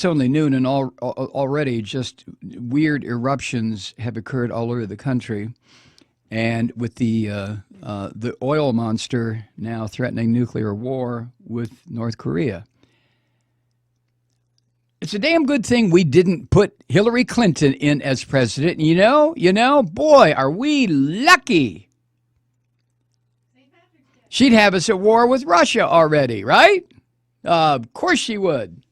it's only noon, and already just weird eruptions have occurred all over the country. And with the oil monster now threatening nuclear war with North Korea. It's a damn good thing we didn't put Hillary Clinton in as president. You know, boy, are we lucky. She'd have us at war with Russia already, right? Of course she would.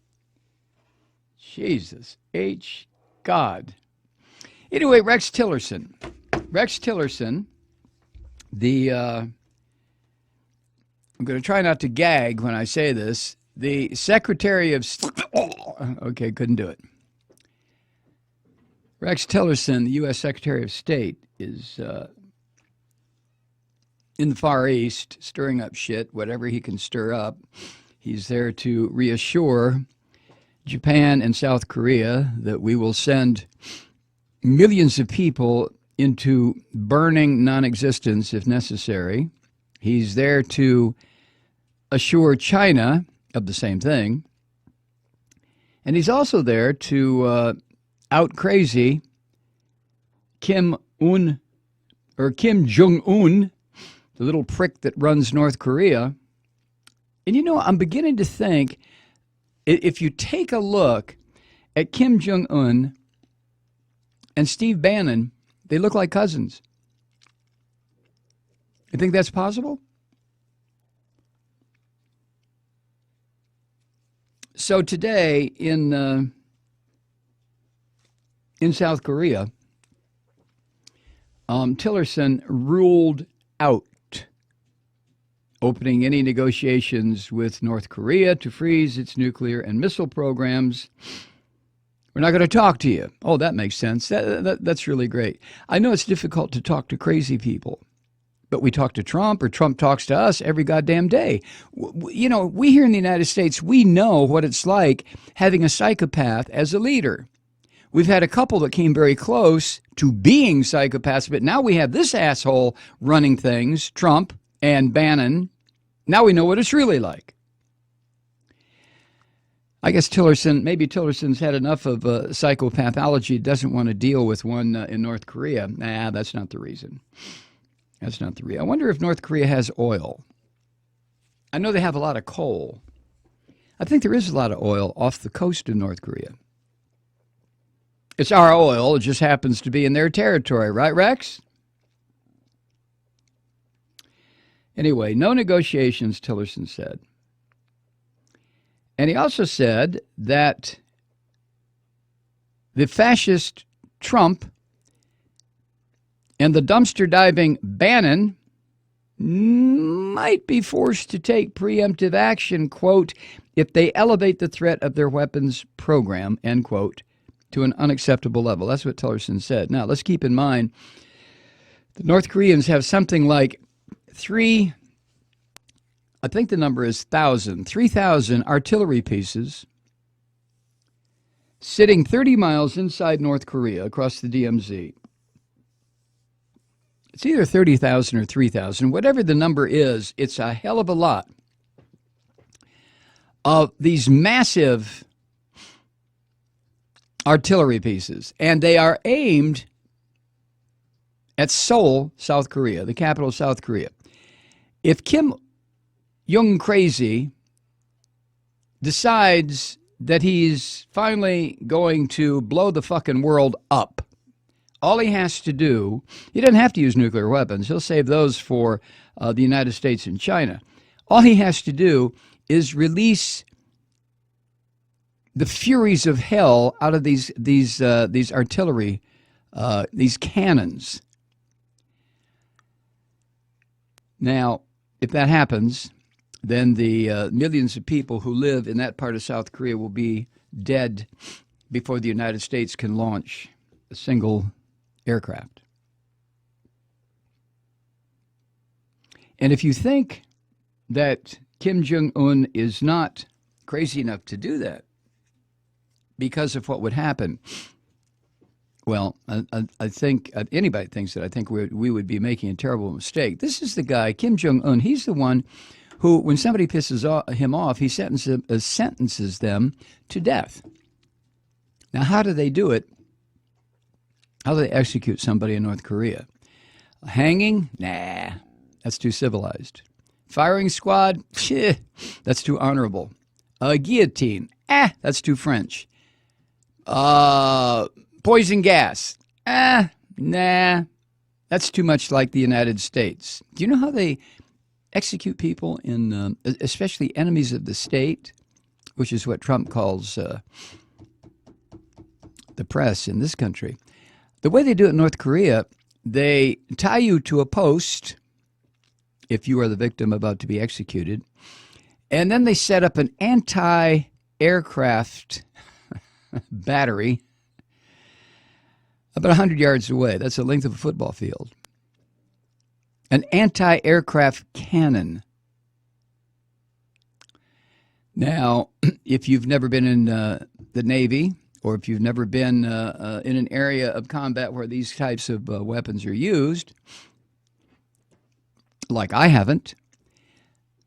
Jesus H. God. Anyway, Rex Tillerson, I'm going to try not to gag when I say this, the Secretary of okay, couldn't do it. Rex Tillerson, the U.S. Secretary of State, is in the Far East stirring up shit, whatever he can stir up. He's there to reassure Japan and South Korea that we will send millions of people into burning non-existence if necessary. He's there to assure China of the same thing. And he's also there to out crazy Kim Jong-un, the little prick that runs North Korea. And you know, I'm beginning to think, if you take a look at Kim Jong-un and Steve Bannon, they look like cousins. You think that's possible? So today in South Korea, Tillerson ruled out opening any negotiations with North Korea to freeze its nuclear and missile programs. We're not going to talk to you. Oh, that makes sense. That's really great. I know it's difficult to talk to crazy people, but we talk to Trump, or Trump talks to us every goddamn day. You know, we here in the United States, we know what it's like having a psychopath as a leader. We've had a couple that came very close to being psychopaths, but now we have this asshole running things, Trump and Bannon. Now we know what it's really like. I guess maybe Tillerson's had enough of psychopathology, doesn't want to deal with one in North Korea. Nah, that's not the reason. That's not the reason. I wonder if North Korea has oil. I know they have a lot of coal. I think there is a lot of oil off the coast of North Korea. It's our oil. It just happens to be in their territory, right, Rex? Anyway, no negotiations, Tillerson said. And he also said that the fascist Trump and the dumpster diving Bannon might be forced to take preemptive action, quote, if they elevate the threat of their weapons program, end quote, to an unacceptable level. That's what Tillerson said. Now, let's keep in mind the North Koreans have something like I think the number is 3,000 artillery pieces sitting 30 miles inside North Korea across the DMZ. It's either 30,000 or 3,000. Whatever the number is, it's a hell of a lot of these massive artillery pieces. And they are aimed at Seoul, South Korea, the capital of South Korea. If Kim Jong crazy decides that he's finally going to blow the fucking world up, all he has to do, he doesn't have to use nuclear weapons. He'll save those for the United States and China. All he has to do is release the furies of hell out of these artillery, these cannons. Now, if that happens, then the millions of people who live in that part of South Korea will be dead before the United States can launch a single aircraft. And if you think that Kim Jong-un is not crazy enough to do that because of what would happen, well, I think anybody thinks that, I think we would be making a terrible mistake. This is the guy, Kim Jong-un. He's the one who, when somebody pisses him off, he sentences them to death. Now, how do they do it? How do they execute somebody in North Korea? Hanging? Nah, that's too civilized. Firing squad? That's too honorable. Guillotine? That's too French. Poison gas? Nah, that's too much like the United States. Do you know how they execute people in, especially enemies of the state, which is what Trump calls the press in this country? The way they do it in North Korea, they tie you to a post if you are the victim about to be executed, and then they set up an anti-aircraft battery about 100 yards away. That's the length of a football field. An anti-aircraft cannon. Now, if you've never been in the Navy, or if you've never been in an area of combat where these types of weapons are used, like I haven't,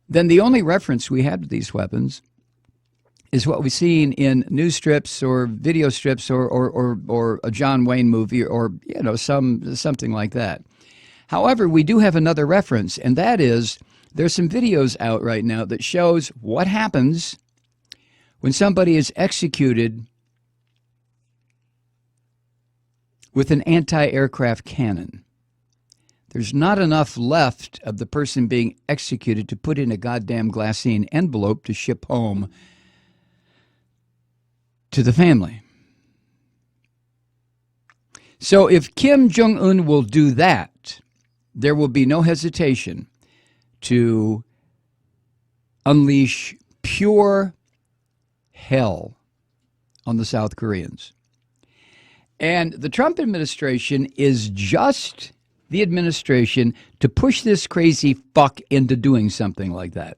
then the only reference we have to these weapons is what we've seen in news strips or video strips or a John Wayne movie or something like that. However, we do have another reference, and that is there's some videos out right now that shows what happens when somebody is executed with an anti-aircraft cannon. There's not enough left of the person being executed to put in a goddamn glassine envelope to ship home to the family. So if Kim Jong-un will do that, there will be no hesitation to unleash pure hell on the South Koreans. And the Trump administration is just the administration to push this crazy fuck into doing something like that.